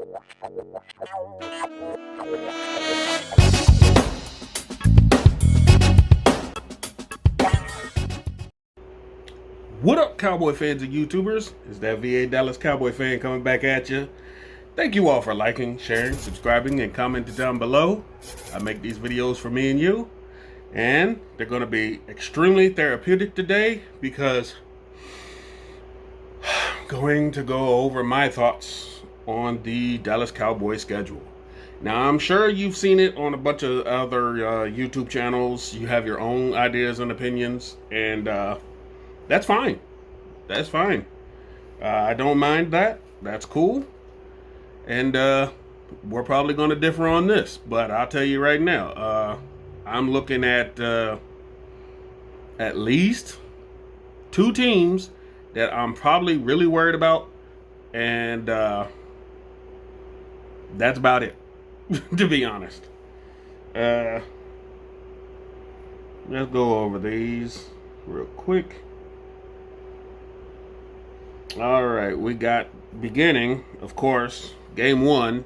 What up, Cowboy fans and YouTubers? It's that VA Dallas Cowboy fan coming back at you. Thank you all for liking, sharing, subscribing, and commenting down below. I make these videos for me and you, and they're going to be extremely therapeutic today because I'm going to go over my thoughts on the Dallas Cowboy schedule. Now, I'm sure you've seen it on a bunch of other YouTube channels. You have your own ideas and opinions, and that's fine. That's fine. I don't mind that. That's cool. And we're probably going to differ on this. But I'll tell you right now, I'm looking at least two teams that I'm probably really worried about. And that's about it, to be honest. Let's go over these real quick. All right, we got beginning, of course, game one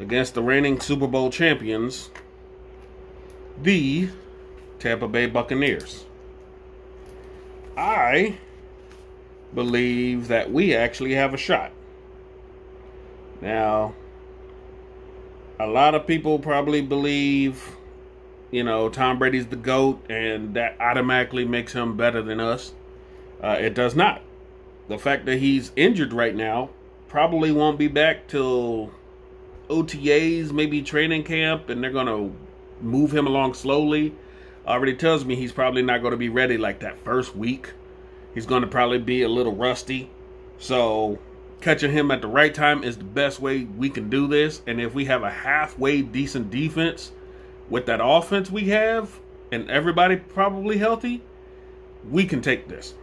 against the reigning Super Bowl champions, the Tampa Bay Buccaneers. I believe that we actually have a shot. Now, a lot of people probably believe, Tom Brady's the GOAT and that automatically makes him better than us. It does not. The fact that he's injured right now probably won't be back till OTAs, maybe training camp, and they're going to move him along slowly. Already tells me he's probably not going to be ready like that first week. He's going to probably be a little rusty. So catching him at the right time is the best way we can do this. And if we have a halfway decent defense with that offense we have and everybody probably healthy, we can take this.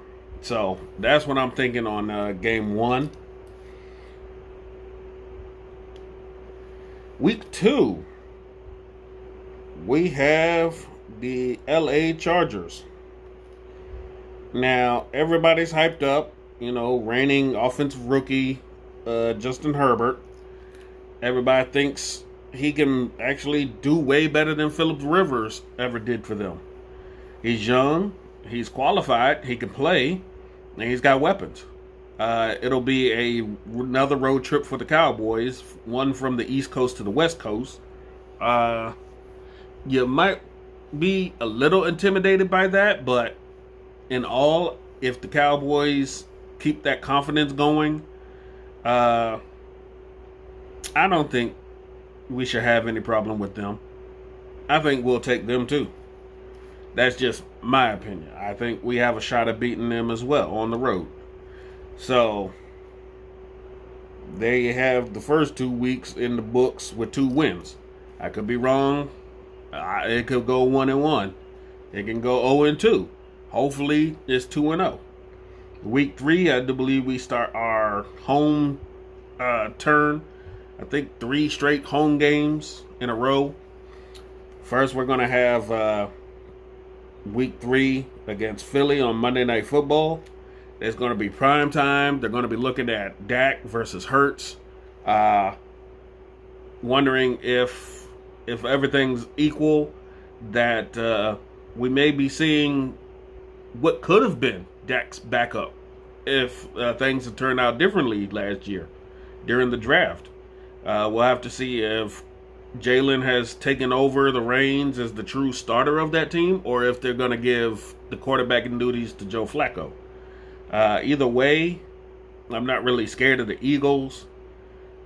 So that's what I'm thinking on game one. Week two, we have the LA Chargers. Now, everybody's hyped up, reigning offensive rookie Justin Herbert. Everybody thinks he can actually do way better than Phillip Rivers ever did for them. He's young, he's qualified, he can play, and he's got weapons. It'll be another road trip for the Cowboys, one from the East Coast to the West Coast. You might be a little intimidated by that, but in all, if the Cowboys keep that confidence going, I don't think we should have any problem with them. I think we'll take them too. That's just my opinion. I think we have a shot at beating them as well on the road. So, they have the first 2 weeks in the books with 2 wins. I could be wrong. It could go 1-1. It can go 0-2. Hopefully, it's 2-0. Week 3, I do believe we start our home turn. I think 3 straight home games in a row. First, we're going to have Week 3 against Philly on Monday Night Football. It's going to be prime time. They're going to be looking at Dak versus Hurts. Wondering if everything's equal, that we may be seeing what could have been Dak's backup if things had turned out differently last year during the draft. We'll have to see if Jalen has taken over the reins as the true starter of that team, or if they're going to give the quarterbacking duties to Joe Flacco. Either way, I'm not really scared of the Eagles.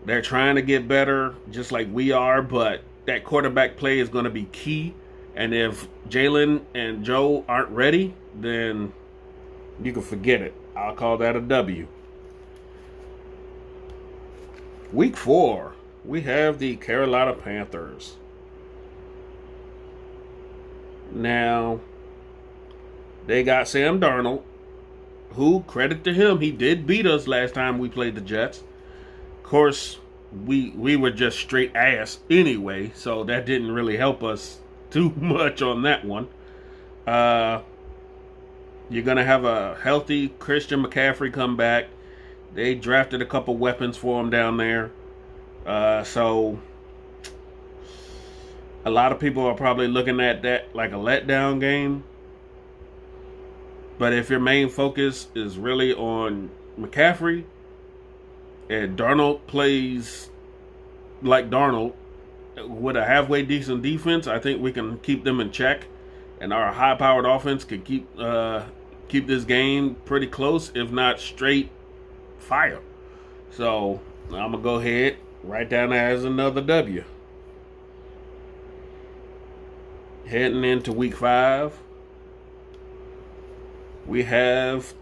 They're trying to get better, just like we are, but that quarterback play is going to be key. And if Jalen and Joe aren't ready, then you can forget it. I'll call that a W. Week 4. We have the Carolina Panthers. Now, they got Sam Darnold, who, credit to him, he did beat us last time we played the Jets. Of course, we were just straight ass anyway, so that didn't really help us too much on that one. You're going to have a healthy Christian McCaffrey come back. They drafted a couple weapons for him down there. So a lot of people are probably looking at that like a letdown game. But if your main focus is really on McCaffrey and Darnold plays like Darnold with a halfway decent defense, I think we can keep them in check, and our high-powered offense can keep this game pretty close, if not straight fire. So I'm gonna go ahead write down as another W. Heading into week 5, we have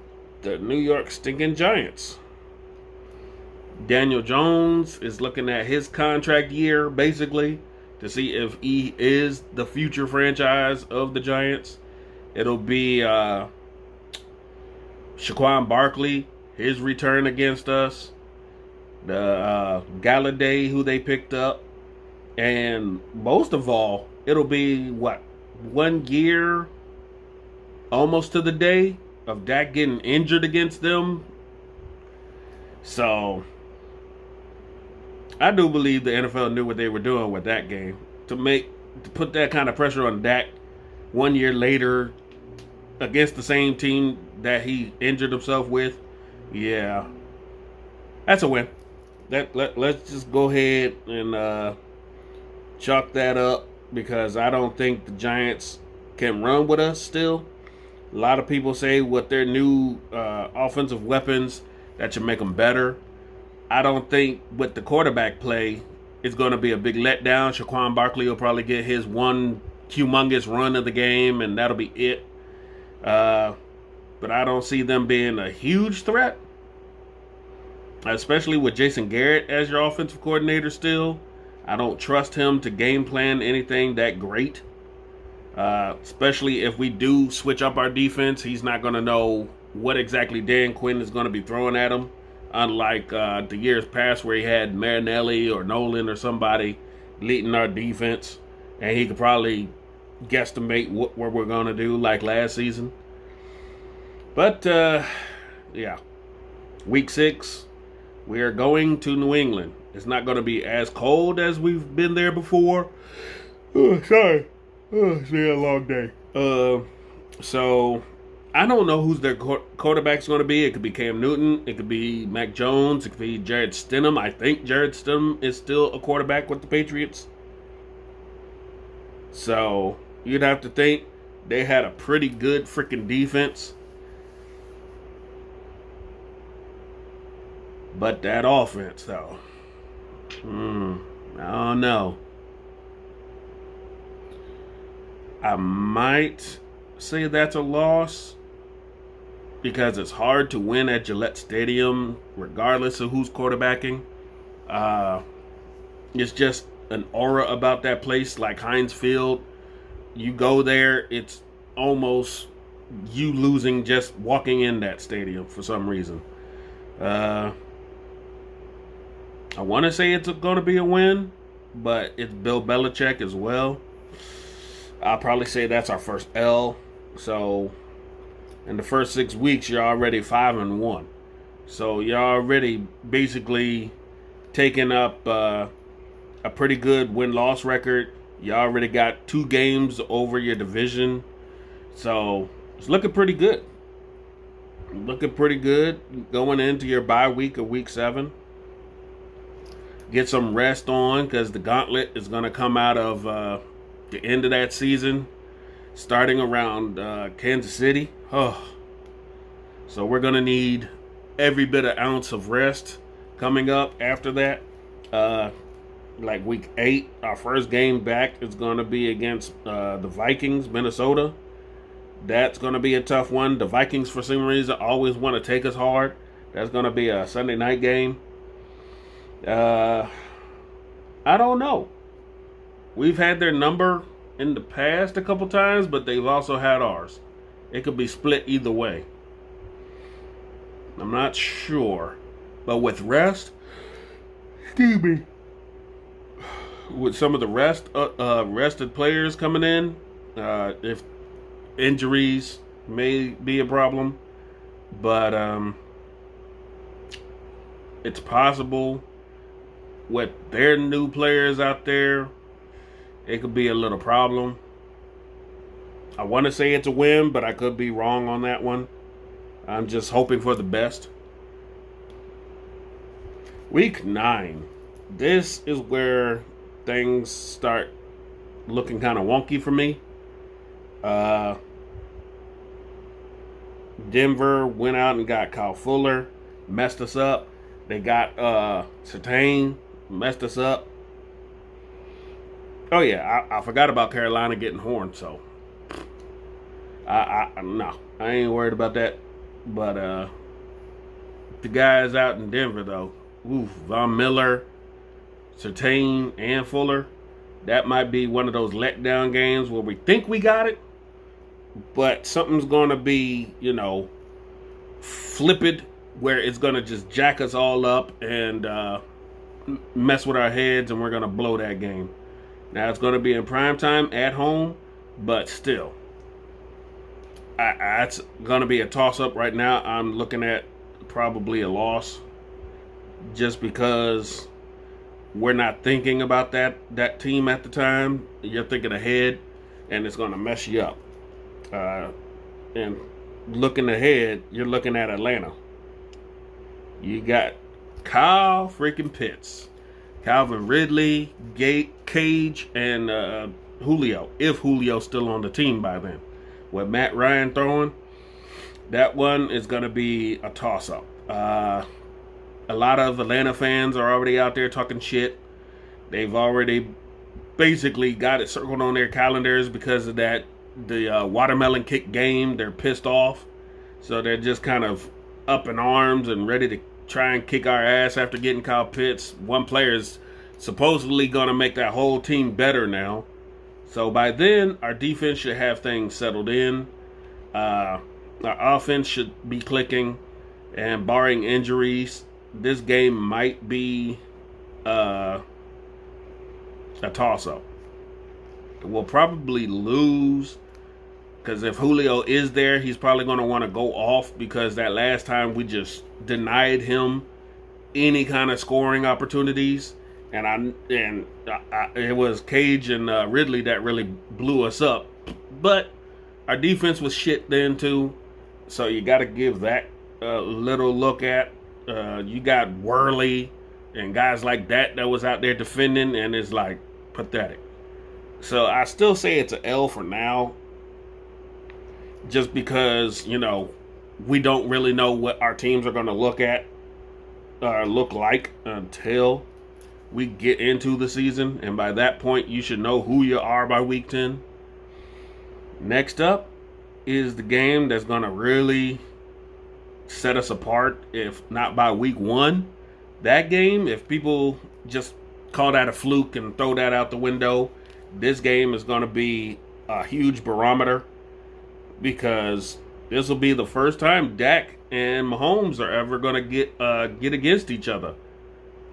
the New York stinking Giants. Daniel Jones is looking at his contract year, basically, to see if he is the future franchise of the Giants. It'll be Saquon Barkley, his return against us, the Galladay, who they picked up, and most of all, it'll be, 1 year, almost to the day, of Dak getting injured against them. So I do believe the NFL knew what they were doing with that game to put that kind of pressure on Dak 1 year later against the same team that he injured himself with. Yeah, that's a win. Let's just go ahead and chalk that up, because I don't think the Giants can run with us still. A lot of people say with their new offensive weapons that should make them better. I don't think with the quarterback play it's going to be a big letdown. Saquon Barkley will probably get his one humongous run of the game, and that'll be it. But I don't see them being a huge threat, especially with Jason Garrett as your offensive coordinator still. I don't trust him to game plan anything that great, especially if we do switch up our defense. He's not going to know what exactly Dan Quinn is going to be throwing at him, unlike the years past where he had Marinelli or Nolan or somebody leading our defense, and he could probably guesstimate what we're going to do like last season. But, yeah, week 6, we are going to New England. It's not going to be as cold as we've been there before. Oh, sorry. Oh, it's been a long day. So I don't know who's their quarterback's going to be. It could be Cam Newton. It could be Mac Jones. It could be Jarrett Stidham. I think Jarrett Stidham is still a quarterback with the Patriots. So you'd have to think they had a pretty good freaking defense. But that offense, though, I don't know. I might say that's a loss, because it's hard to win at Gillette Stadium regardless of who's quarterbacking. It's just an aura about that place, like Heinz Field. You go there, it's almost you losing just walking in that stadium for some reason. I want to say it's going to be a win, but it's Bill Belichick as well. I'll probably say that's our first L. So in the first 6 weeks, you're already 5-1. So you're already basically taking up a pretty good win-loss record. You already got 2 games over your division. So it's looking pretty good. Looking pretty good going into your bye week of week 7. Get some rest on, because the gauntlet is going to come out of the end of that season, starting around Kansas City. Oh. So we're going to need every bit of ounce of rest coming up after that. Like week 8, our first game back is going to be against the Vikings, Minnesota. That's going to be a tough one. The Vikings, for some reason, always want to take us hard. That's going to be a Sunday night game. I don't know. We've had their number in the past a couple times, but they've also had ours. It could be split either way. I'm not sure. But with rest, excuse me, with some of the rested players coming in, if injuries may be a problem, but it's possible. with their new players out there, it could be a little problem. I want to say it's a win, but I could be wrong on that one. I'm just hoping for the best. Week 9. This is where things start looking kind of wonky for me. Denver went out and got Kyle Fuller, messed us up. They got Sertain, messed us up. Oh yeah, I forgot about Carolina getting Horn, so no, I ain't worried about that. But the guys out in Denver though, Von Miller, Sertain, and Fuller, that might be one of those letdown games where we think we got it, but something's going to be, flipped where it's going to just jack us all up and mess with our heads, and we're going to blow that game. Now, it's going to be in prime time at home, but still, it's going to be a toss-up right now. I'm looking at probably a loss just because we're not thinking about that team at the time. You're thinking ahead, and it's going to mess you up. And looking ahead, you're looking at Atlanta. You got Kyle freaking Pitts, Calvin Ridley, Cage, and Julio, if Julio's still on the team by then. With Matt Ryan throwing, that one is going to be a toss-up. A lot of Atlanta fans are already out there talking shit. They've already basically got it circled on their calendars because of the watermelon kick game. They're pissed off. So they're just kind of up in arms and ready to try and kick our ass after getting Kyle Pitts. One player is supposedly going to make that whole team better now. So by then, our defense should have things settled in. Our offense should be clicking. And barring injuries, this game might be a toss-up. We'll probably lose because if Julio is there, he's probably going to want to go off because that last time we just denied him any kind of scoring opportunities. And it was Cage and Ridley that really blew us up. But our defense was shit then too. So you got to give that a little look at. You got Worley and guys like that was out there defending, and it's like pathetic. So I still say it's an L for now, just because we don't really know what our teams are going to look like until we get into the season, and by that point you should know who you are by week 10. Next up is the game that's going to really set us apart, if not by week 1. That game, if people just call that a fluke and throw that out the window, this game is going to be a huge barometer because this will be the first time Dak and Mahomes are ever going to get against each other.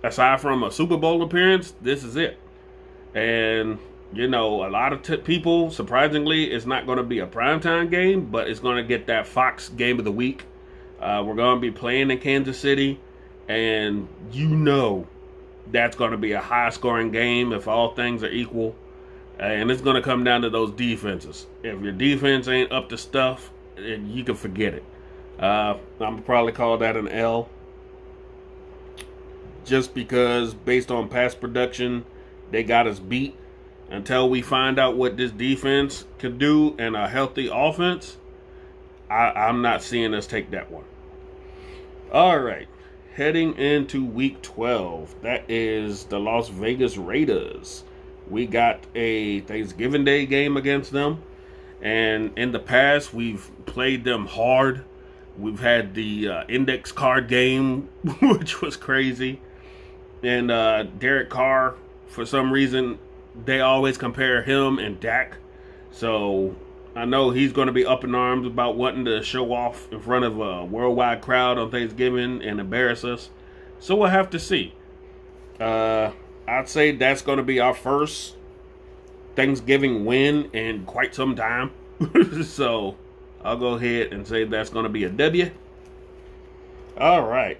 Aside from a Super Bowl appearance, this is it. And, a lot of people, surprisingly, it's not going to be a primetime game, but it's going to get that Fox game of the week. We're going to be playing in Kansas City, and that's going to be a high-scoring game if all things are equal. And it's going to come down to those defenses. If your defense ain't up to stuff, you can forget it. I'm going to probably call that an L. Just because, based on past production, they got us beat. Until we find out what this defense could do and a healthy offense, I'm not seeing us take that one. All right. Heading into week 12, that is the Las Vegas Raiders. We got a Thanksgiving Day game against them. And in the past, we've played them hard. We've had the index card game, which was crazy. And Derek Carr, for some reason, they always compare him and Dak. So I know he's going to be up in arms about wanting to show off in front of a worldwide crowd on Thanksgiving and embarrass us. So we'll have to see. I'd say that's going to be our first Thanksgiving win in quite some time. So I'll go ahead and say that's going to be a W. All right.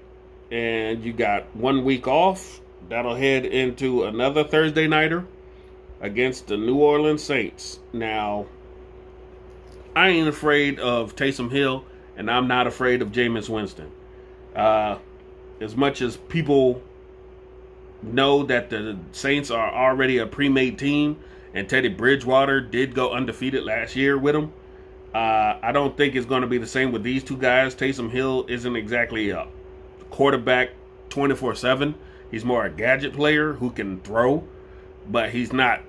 And you got 1 week off. That'll head into another Thursday nighter against the New Orleans Saints. Now, I ain't afraid of Taysom Hill, and I'm not afraid of Jameis Winston. Uh, as much as people know that the Saints are already a pre-made team, and Teddy Bridgewater did go undefeated last year with them, I don't think it's going to be the same with these two guys. Taysom Hill isn't exactly a quarterback 24/7. He's more a gadget player who can throw, but he's not,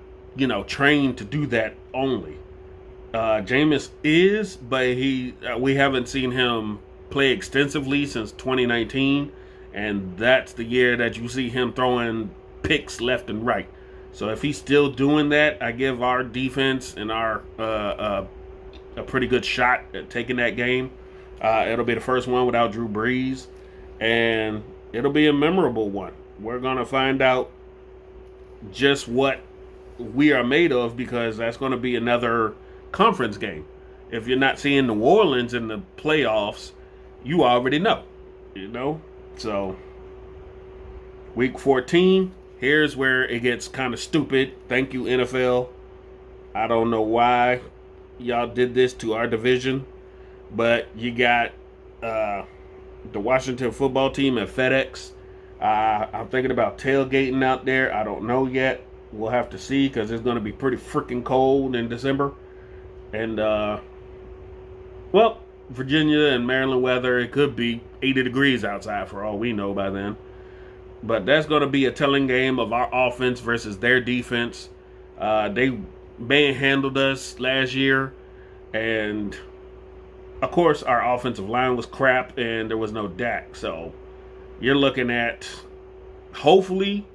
trained to do that only. Jameis is, but we haven't seen him play extensively since 2019, and that's the year that you see him throwing picks left and right. So if he's still doing that, I give our defense and our a pretty good shot at taking that game. It'll be the first one without Drew Brees, and it'll be a memorable one. We're going to find out just what we are made of, because that's going to be another conference game. If you're not seeing New Orleans in the playoffs, you already know. So week 14, here's where it gets kind of stupid. Thank you, NFL. I don't know why y'all did this to our division, but you got the Washington football team at FedEx. I'm thinking about tailgating out there. I don't know yet. We'll have to see, because it's going to be pretty freaking cold in December. And, Virginia and Maryland weather, it could be 80 degrees outside for all we know by then. But that's going to be a telling game of our offense versus their defense. They manhandled us last year, and of course our offensive line was crap, and there was no Dak. So you're looking at hopefully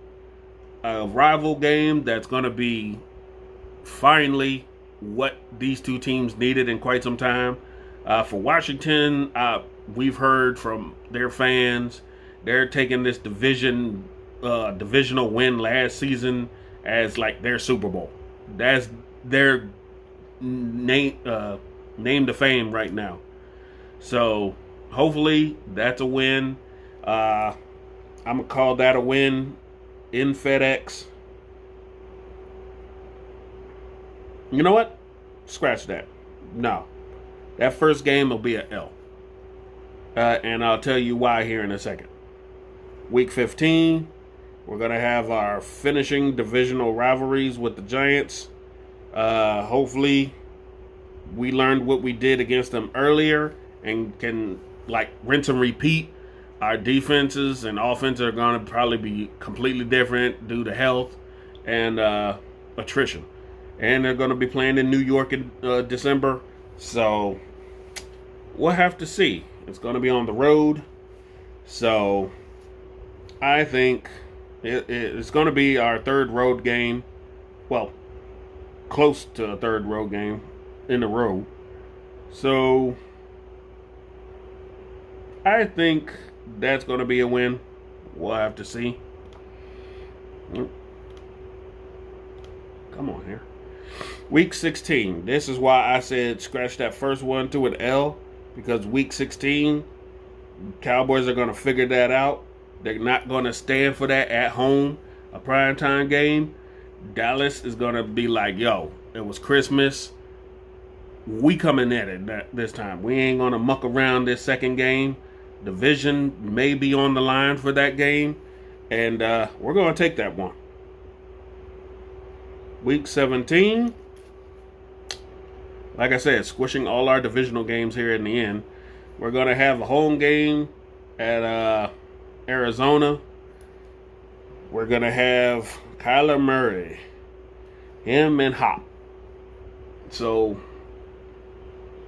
a rival game that's going to be finally what these two teams needed in quite some time. For Washington, we've heard from their fans, they're taking this divisional win last season as like their Super Bowl. That's their name to fame right now. So hopefully that's a win. I'm gonna call that a win in FedEx. You know what? Scratch that. No. That first game will be an L. And I'll tell you why here in a second. Week 15, we're going to have our finishing divisional rivalries with the Giants. Hopefully, we learned what we did against them earlier and can, rinse and repeat. Our defenses and offenses are going to probably be completely different due to health and attrition. And they're going to be playing in New York in December. So we'll have to see. It's going to be on the road. So I think it's going to be our third road game. Well, close to a third road game in a row. So I think that's going to be a win. We'll have to see. Come on here. Week 16. This is why I said scratch that first one to an L, because week 16, Cowboys are going to figure that out. They're not going to stand for that at home, a primetime game. Dallas is going to be like, yo, it was Christmas. We coming at it this time. We ain't going to muck around this second game. Division may be on the line for that game, and we're going to take that one. Week 17, like I said, squishing all our divisional games here in the end. We're going to have a home game at Arizona. We're going to have Kyler Murray, him and Hop. So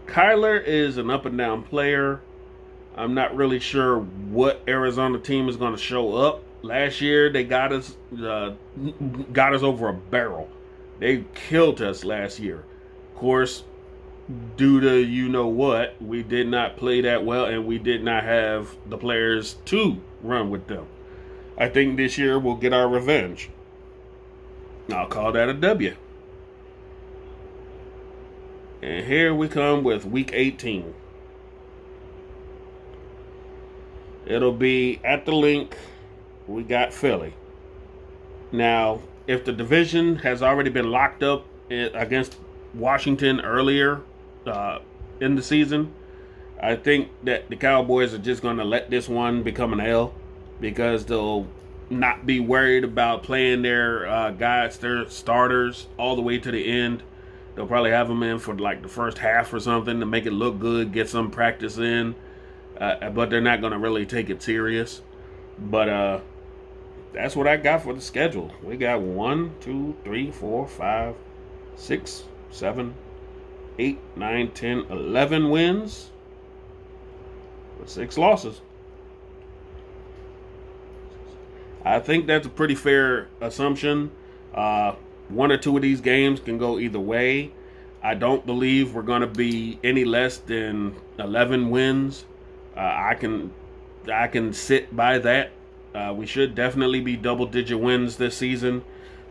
Kyler is an up and down player. I'm not really sure what Arizona team is going to show up. Last year they got us over a barrel. They killed us last year. Of course, due to you know what, we did not play that well, and we did not have the players to run with them. I think this year we'll get our revenge. I'll call that a W. And here we come with week 18. It'll be at the link. We got Philly. Now, if the division has already been locked up against Washington earlier uh, in the season, I think that the Cowboys are just going to let this one become an L because they'll not be worried about playing their guys, their starters, all the way to the end. They'll probably have them in for like the first half or something to make it look good, get some practice in, but they're not going to really take it serious. But that's what I got for the schedule. We got 1, 2, 3, 4, 5, 6, 7, 8, 9, 10, 11 wins with 6 losses. I think that's a pretty fair assumption. One or two of these games can go either way. I don't believe we're going to be any less than 11 wins. I can sit by that. We should definitely be double-digit wins this season.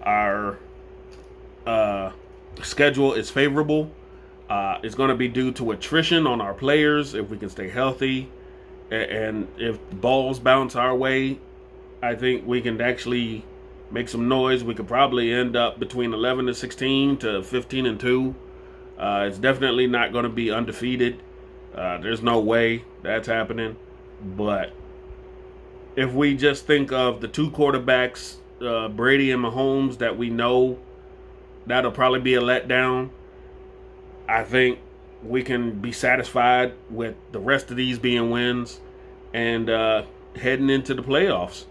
Our schedule is favorable. It's going to be due to attrition on our players if we can stay healthy. And if the balls bounce our way, I think we can actually make some noise. We could probably end up between 11 and 16 to 15 and 2. It's definitely not going to be undefeated. There's no way that's happening. But if we just think of the two quarterbacks, Brady and Mahomes, that we know, that'll probably be a letdown. I think we can be satisfied with the rest of these being wins and heading into the playoffs.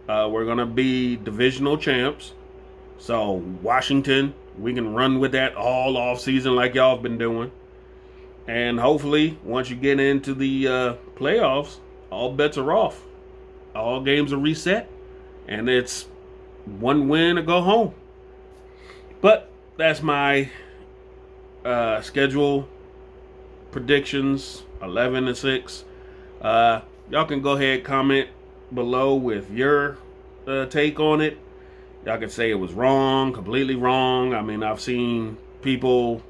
We're going to be divisional champs. So Washington, we can run with that all off season like y'all have been doing. And hopefully, once you get into the playoffs, all bets are off. All games are reset. And it's one win to go home. But that's my schedule predictions, 11 and 6. Y'all can go ahead, comment below with your take on it. Y'all can say it was wrong, completely wrong. I mean, I've seen people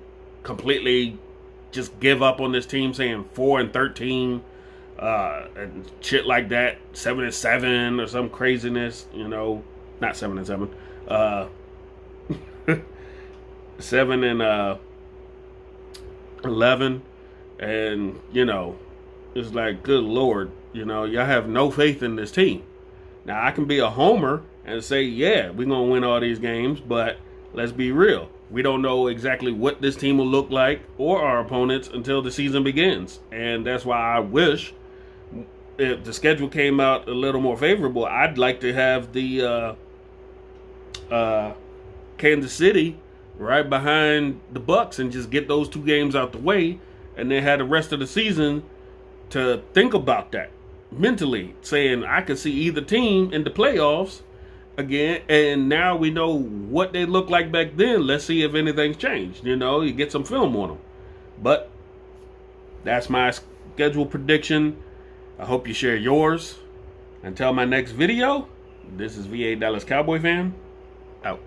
completely just give up on this team, saying 4 and 13, and shit like that, 7 and 7 or some craziness. You know, not 7 and 7, 7 and 11, and you know, it's like, good Lord, you know, y'all have no faith in this team. Now, I can be a homer and say, yeah, we're going to win all these games, but let's be real. We don't know exactly what this team will look like or our opponents until the season begins. And that's why I wish, if the schedule came out a little more favorable, I'd like to have the Kansas City right behind the Bucks and just get those 2 games out the way, and then have the rest of the season to think about that mentally, saying I could see either team in the playoffs again, and now we know what they looked like back then. Let's see if anything's changed. You know, you get some film on them. But that's my schedule prediction. I hope you share yours. Until my next video, this is VA Dallas Cowboy fan, out.